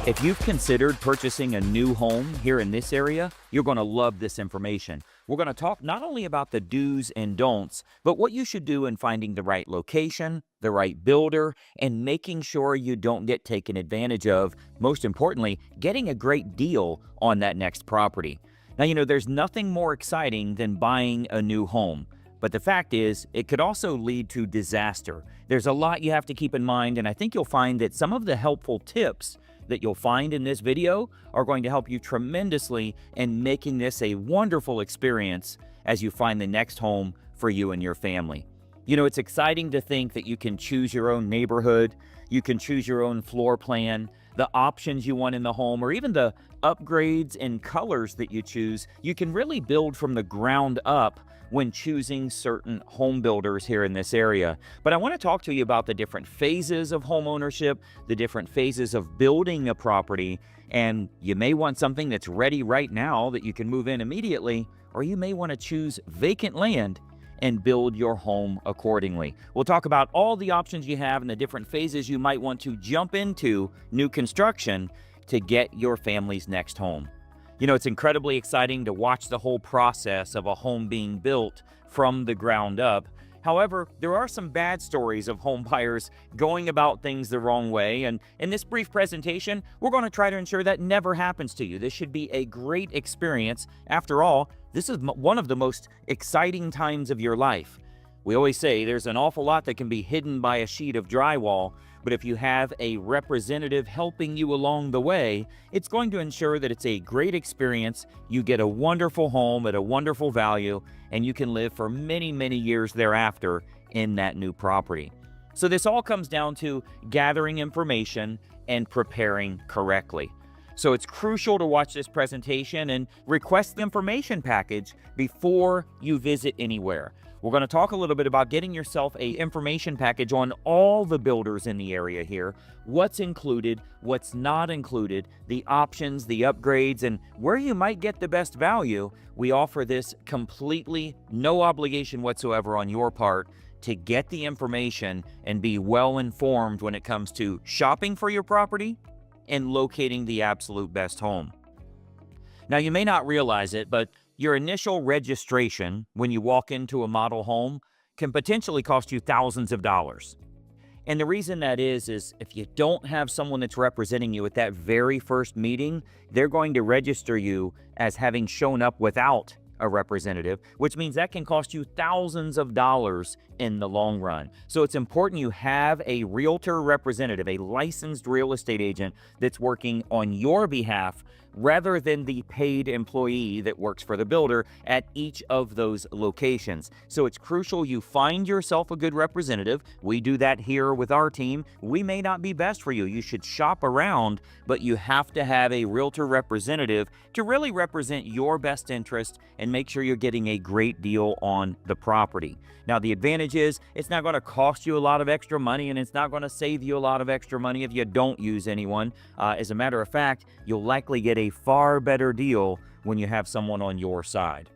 If you've considered purchasing a new home here in this area, you're going to love this information. We're going to talk not only about the do's and don'ts, but what you should do in finding the right location, the right builder, and making sure you don't get taken advantage of. Most importantly, getting a great deal on that next property. Now, there's nothing more exciting than buying a new home. But the fact is, it could also lead to disaster. There's a lot you have to keep in mind, and I think you'll find that some of the helpful tips that you'll find in this video are going to help you tremendously in making this a wonderful experience as you find the next home for you and your family. It's exciting to think that you can choose your own neighborhood, you can choose your own floor plan, the options you want in the home, or even the upgrades and colors that you choose. You can really build from the ground up when choosing certain home builders here in this area. But I want to talk to you about the different phases of home ownership, the different phases of building a property, and you may want something that's ready right now that you can move in immediately, or you may want to choose vacant land and build your home accordingly. We'll talk about all the options you have and the different phases you might want to jump into new construction to get your family's next home. It's incredibly exciting to watch the whole process of a home being built from the ground up. However, there are some bad stories of home buyers going about things the wrong way, and in this brief presentation, we're going to try to ensure that never happens to you. This should be a great experience. After all, this is one of the most exciting times of your life. We always say there's an awful lot that can be hidden by a sheet of drywall, but if you have a representative helping you along the way, it's going to ensure that it's a great experience. You get a wonderful home at a wonderful value, and you can live for many, many years thereafter in that new property. So this all comes down to gathering information and preparing correctly. So it's crucial to watch this presentation and request the information package before you visit anywhere. We're going to talk a little bit about getting yourself an information package on all the builders in the area here, what's included, what's not included, the options, the upgrades, and where you might get the best value. We offer this completely no obligation whatsoever on your part to get the information and be well informed when it comes to shopping for your property and locating the absolute best home. Now, you may not realize it, but your initial registration when you walk into a model home can potentially cost you thousands of dollars. And the reason that is if you don't have someone that's representing you at that very first meeting, they're going to register you as having shown up without a representative, which means that can cost you thousands of dollars in the long run. So it's important you have a realtor representative, a licensed real estate agent that's working on your behalf rather than the paid employee that works for the builder at each of those locations. So it's crucial you find yourself a good representative. We do that here with our team. We may not be best for you. You should shop around, but you have to have a realtor representative to really represent your best interest and make sure you're getting a great deal on the property. Now, the advantage is it's not going to cost you a lot of extra money, and it's not going to save you a lot of extra money if you don't use anyone. As a matter of fact, you'll likely get a far better deal when you have someone on your side.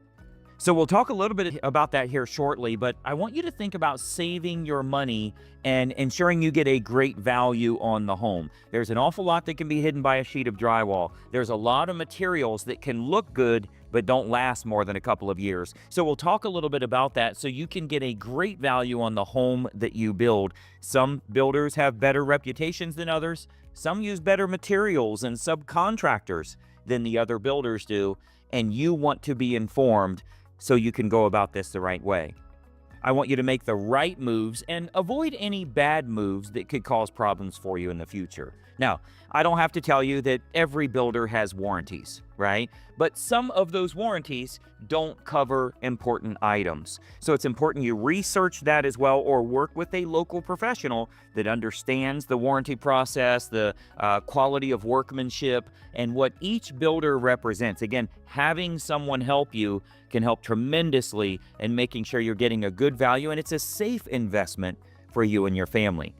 So we'll talk a little bit about that here shortly, but I want you to think about saving your money and ensuring you get a great value on the home. There's an awful lot that can be hidden by a sheet of drywall. There's a lot of materials that can look good but don't last more than a couple of years. So we'll talk a little bit about that so you can get a great value on the home that you build. Some builders have better reputations than others. Some use better materials and subcontractors than the other builders do, and you want to be informed so you can go about this the right way. I want you to make the right moves and avoid any bad moves that could cause problems for you in the future. Now, I don't have to tell you that every builder has warranties, right? But some of those warranties don't cover important items. So it's important you research that as well, or work with a local professional that understands the warranty process, the quality of workmanship, and what each builder represents. Again, having someone help you can help tremendously in making sure you're getting a good value, and it's a safe investment for you and your family.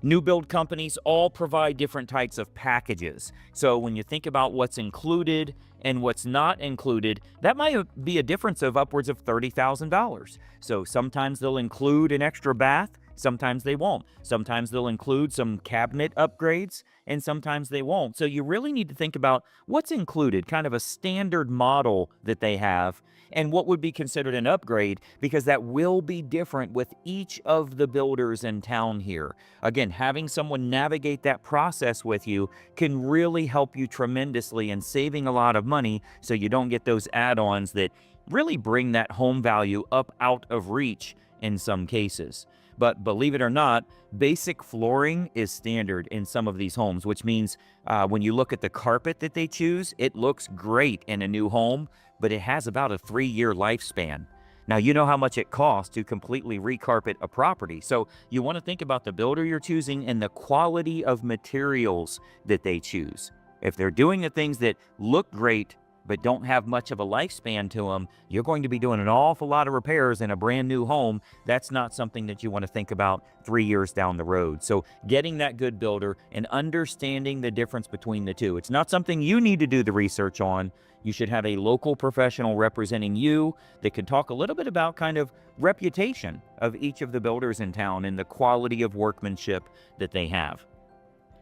New build companies all provide different types of packages. So when you think about what's included and what's not included, that might be a difference of upwards of $30,000. So sometimes they'll include an extra bath, Sometimes they won't. Sometimes they'll include some cabinet upgrades, and sometimes they won't. So you really need to think about what's included, kind of a standard model that they have, and what would be considered an upgrade, because that will be different with each of the builders in town here. Again, having someone navigate that process with you can really help you tremendously in saving a lot of money, so you don't get those add-ons that really bring that home value up out of reach in some cases. But believe it or not, basic flooring is standard in some of these homes, which means when you look at the carpet that they choose, it looks great in a new home, but it has about a 3-year lifespan. Now, you know how much it costs to completely recarpet a property. So you want to think about the builder you're choosing and the quality of materials that they choose. If they're doing the things that look great but don't have much of a lifespan to them, you're going to be doing an awful lot of repairs in a brand new home. That's not something that you want to think about 3 years down the road. So getting that good builder and understanding the difference between the two. It's not something you need to do the research on. You should have a local professional representing you that can talk a little bit about kind of reputation of each of the builders in town and the quality of workmanship that they have.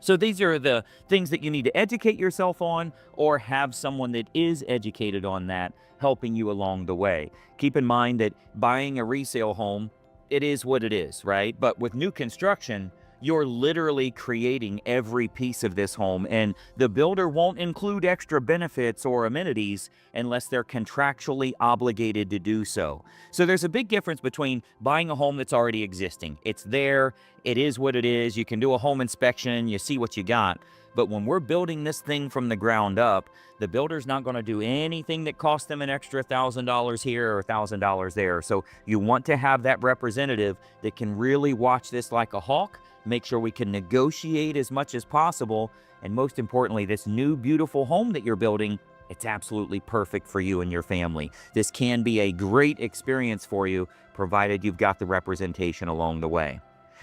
So these are the things that you need to educate yourself on, or have someone that is educated on that helping you along the way. Keep in mind that buying a resale home, it is what it is, right? But with new construction, you're literally creating every piece of this home, and the builder won't include extra benefits or amenities unless they're contractually obligated to do so. So there's a big difference between buying a home that's already existing. It's there, it is what it is, you can do a home inspection, you see what you got. But when we're building this thing from the ground up, the builder's not going to do anything that costs them an extra $1,000 here or $1,000 there. So you want to have that representative that can really watch this like a hawk, make sure we can negotiate as much as possible, and most importantly, this new beautiful home that you're building, it's absolutely perfect for you and your family. This can be a great experience for you, provided you've got the representation along the way.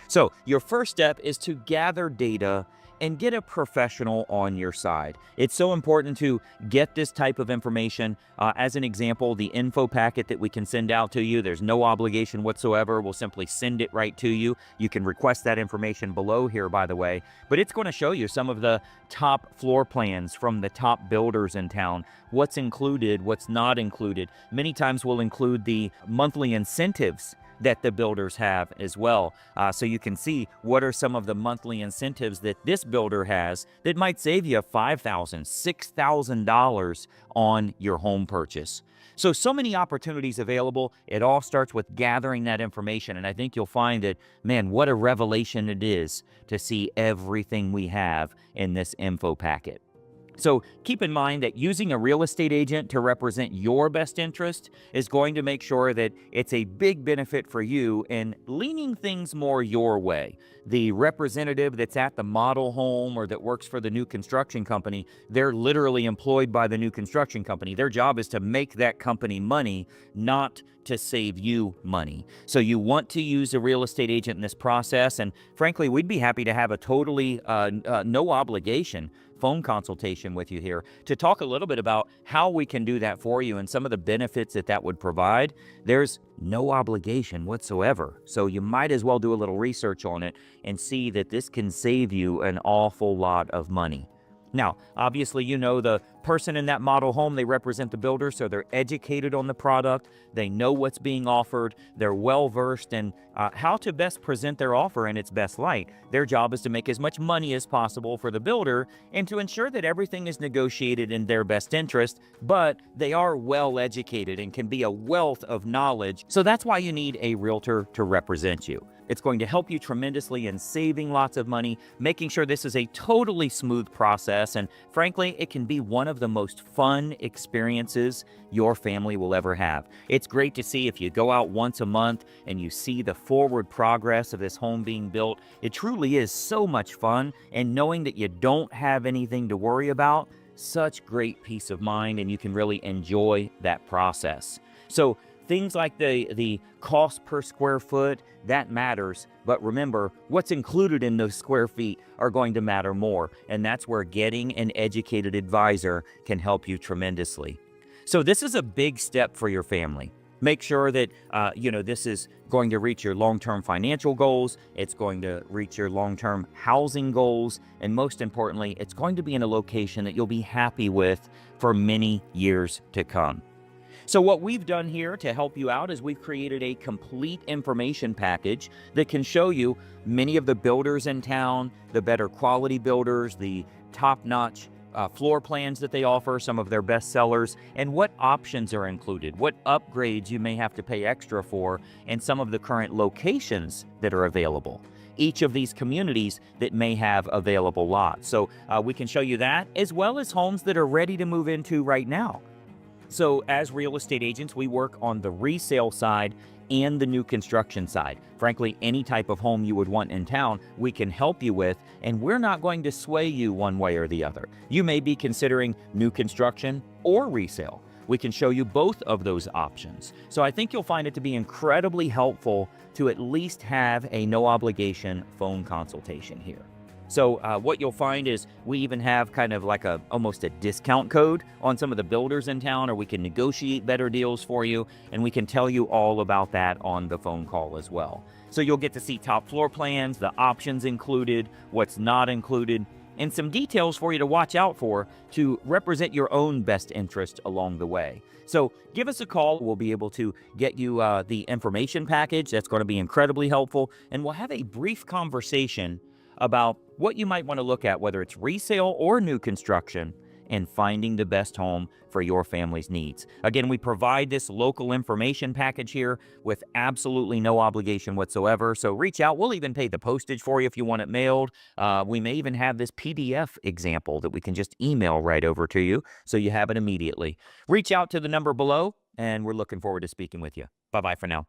So your first step is to gather data and get a professional on your side. It's so important to get this type of information. As an example, the info packet that we can send out to you, there's no obligation whatsoever. We'll simply send it right to you. You can request that information below here, by the way, but it's going to show you some of the top floor plans from the top builders in town, what's included, what's not included. Many times we'll include the monthly incentives that the builders have as well. So you can see what are some of the monthly incentives that this builder has that might save you $5,000, $6,000 on your home purchase. So many opportunities available. It all starts with gathering that information, and I think you'll find that, man, what a revelation it is to see everything we have in this info packet. So keep in mind that using a real estate agent to represent your best interest is going to make sure that it's a big benefit for you in leaning things more your way. The representative that's at the model home or that works for the new construction company, they're literally employed by the new construction company. Their job is to make that company money, not to save you money. So you want to use a real estate agent in this process, and frankly, we'd be happy to have a totally no obligation phone consultation with you here to talk a little bit about how we can do that for you and some of the benefits that that would provide. There's no obligation whatsoever, so you might as well do a little research on it and see that this can save you an awful lot of money. Now, obviously, you know the person in that model home, they represent the builder, so they're educated on the product, they know what's being offered, they're well-versed in how to best present their offer in its best light. Their job is to make as much money as possible for the builder and to ensure that everything is negotiated in their best interest, but they are well-educated and can be a wealth of knowledge, so that's why you need a realtor to represent you. It's going to help you tremendously in saving lots of money, making sure this is a totally smooth process, and frankly, it can be one of the most fun experiences your family will ever have. It's great to see if you go out once a month and you see the forward progress of this home being built. It truly is so much fun, and knowing that you don't have anything to worry about, such great peace of mind, and you can really enjoy that process. So things like the cost per square foot, that matters. But remember, what's included in those square feet are going to matter more. And that's where getting an educated advisor can help you tremendously. So this is a big step for your family. Make sure that, this is going to reach your long-term financial goals. It's going to reach your long-term housing goals. And most importantly, it's going to be in a location that you'll be happy with for many years to come. So what we've done here to help you out is we've created a complete information package that can show you many of the builders in town, the better quality builders, the top-notch floor plans that they offer, some of their best sellers, and what options are included, what upgrades you may have to pay extra for, and some of the current locations that are available. Each of these communities that may have available lots. So we can show you that, as well as homes that are ready to move into right now. So as real estate agents, we work on the resale side and the new construction side. Frankly, any type of home you would want in town, we can help you with, and we're not going to sway you one way or the other. You may be considering new construction or resale. We can show you both of those options. So I think you'll find it to be incredibly helpful to at least have a no obligation phone consultation here. So what you'll find is we even have kind of like almost a discount code on some of the builders in town, or we can negotiate better deals for you, and we can tell you all about that on the phone call as well. So you'll get to see top floor plans, the options included, what's not included, and some details for you to watch out for to represent your own best interest along the way. So give us a call. We'll be able to get you the information package. That's going to be incredibly helpful, and we'll have a brief conversation about what you might want to look at, whether it's resale or new construction, and finding the best home for your family's needs. Again, we provide this local information package here with absolutely no obligation whatsoever. So reach out. We'll even pay the postage for you if you want it mailed. We may even have this PDF example that we can just email right over to you so you have it immediately. Reach out to the number below, and we're looking forward to speaking with you. Bye-bye for now.